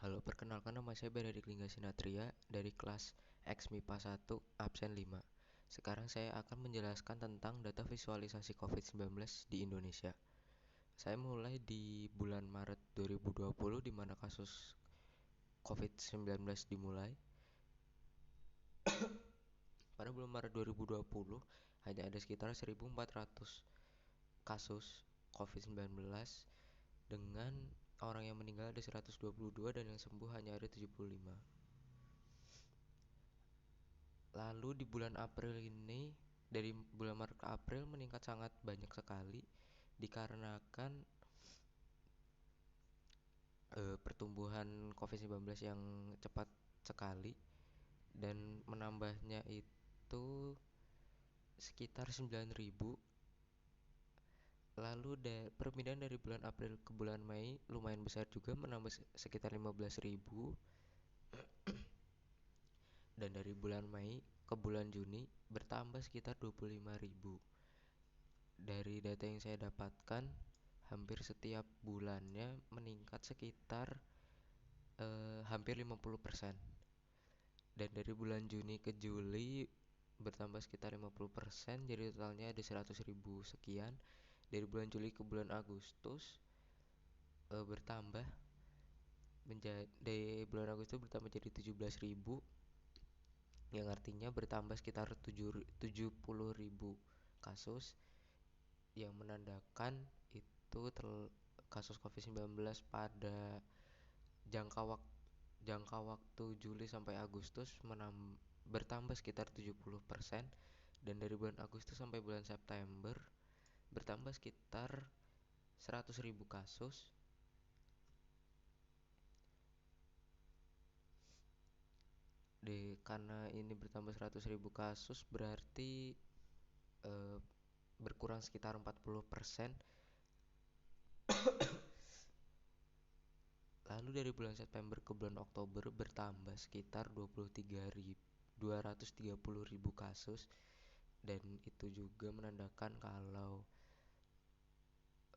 Halo, perkenalkan nama saya Benedict Lingga Sinatria dari kelas X MIPA 1, absen 5. Sekarang saya akan menjelaskan tentang data visualisasi COVID-19 di Indonesia. Saya mulai di bulan Maret 2020 di mana kasus COVID-19 dimulai. Pada bulan Maret 2020 hanya ada sekitar 1.400 kasus COVID-19 dengan orang yang meninggal ada 122 dan yang sembuh hanya ada 75. Lalu di bulan April ini, dari bulan Maret ke April meningkat sangat banyak sekali dikarenakan pertumbuhan COVID-19 yang cepat sekali dan menambahnya itu sekitar 9.000. Lalu perpindahan dari bulan April ke bulan Mei lumayan besar juga, menambah sekitar 15.000. Dan dari bulan Mei ke bulan Juni bertambah sekitar 25.000. Dari data yang saya dapatkan, hampir setiap bulannya meningkat sekitar hampir 50%. Dan dari bulan Juni ke Juli bertambah sekitar 50%, jadi totalnya ada 100.000 sekian. Dari bulan Juli ke bulan Agustus bertambah menjadi, dari bulan Agustus bertambah jadi 17.000, yang artinya bertambah sekitar 70.000 kasus, yang menandakan itu kasus COVID-19 pada jangka waktu Juli sampai Agustus bertambah sekitar 70%, dan dari bulan Agustus sampai bulan September bertambah sekitar 100.000 kasus. Karena ini bertambah 100.000 kasus berarti eh, berkurang sekitar 40%. Lalu dari bulan September ke bulan Oktober bertambah sekitar 230.000 kasus, dan itu juga menandakan kalau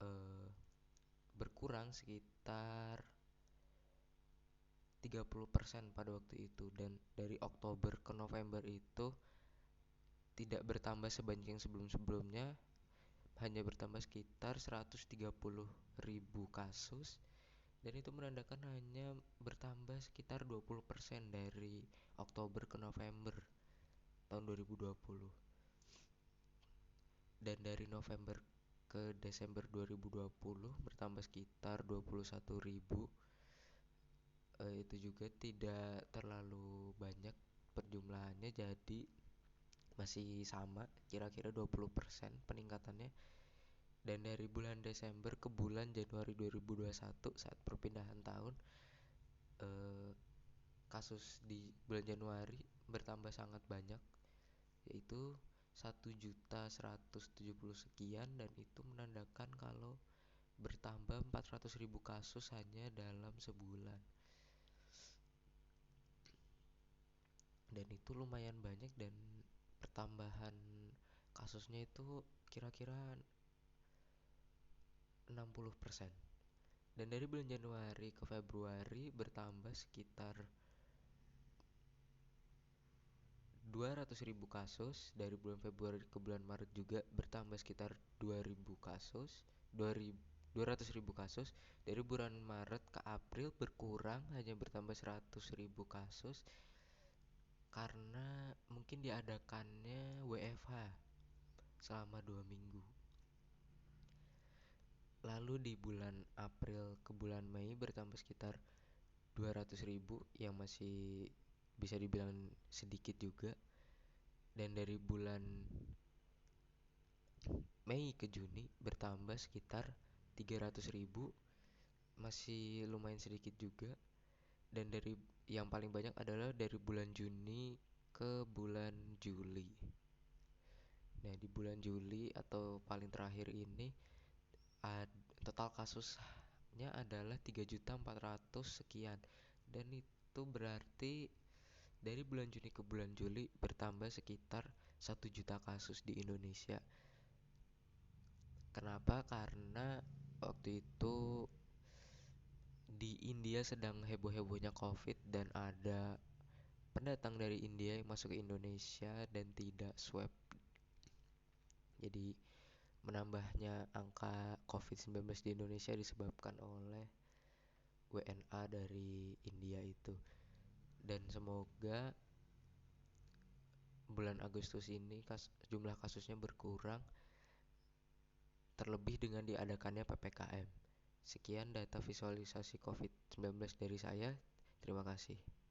eh, berkurang sekitar 30% pada waktu itu. Dan dari Oktober ke November itu tidak bertambah sebanyak yang sebelum-sebelumnya, hanya bertambah sekitar 130.000 kasus, dan itu menandakan hanya bertambah sekitar 20% dari Oktober ke November tahun 2020. Dan dari November ke Desember 2020 bertambah sekitar 21.000. Itu juga tidak terlalu banyak perjumlahannya, jadi masih sama kira-kira 20% peningkatannya. Dan dari bulan Desember ke bulan Januari 2021 saat perpindahan tahun, eh, kasus di bulan Januari bertambah sangat banyak, yaitu 1.170 sekian, dan itu menandakan kalau bertambah 400.000 kasus hanya dalam sebulan. Dan itu lumayan banyak, dan pertambahan kasusnya itu kira-kira 60%. Dan dari bulan Januari ke Februari bertambah sekitar 200.000 kasus. Dari bulan Februari ke bulan Maret juga bertambah sekitar 2.000 kasus, 200.000 kasus. Dari bulan Maret ke April berkurang, hanya bertambah 100.000 kasus karena mungkin diadakannya WFH selama 2 minggu. Lalu di bulan April ke bulan Mei bertambah sekitar 200.000, yang masih bisa dibilang sedikit juga. Dan dari bulan Mei ke Juni bertambah sekitar 300.000, masih lumayan sedikit juga. Dan dari yang paling banyak adalah dari bulan Juni ke bulan Juli. Nah, di bulan Juli atau paling terakhir ini total kasusnya adalah 3.400.000 sekian. Dan itu berarti dari bulan Juni ke bulan Juli bertambah sekitar 1 juta kasus di Indonesia. Kenapa? Karena waktu itu Di India sedang heboh-hebohnya COVID dan ada pendatang dari India yang masuk ke Indonesia dan tidak swab. Jadi menambahnya angka COVID-19 di Indonesia disebabkan oleh WNA dari India itu. Dan semoga bulan Agustus ini jumlah kasusnya berkurang, terlebih dengan diadakannya PPKM. Sekian data visualisasi COVID-19 dari saya. Terima kasih.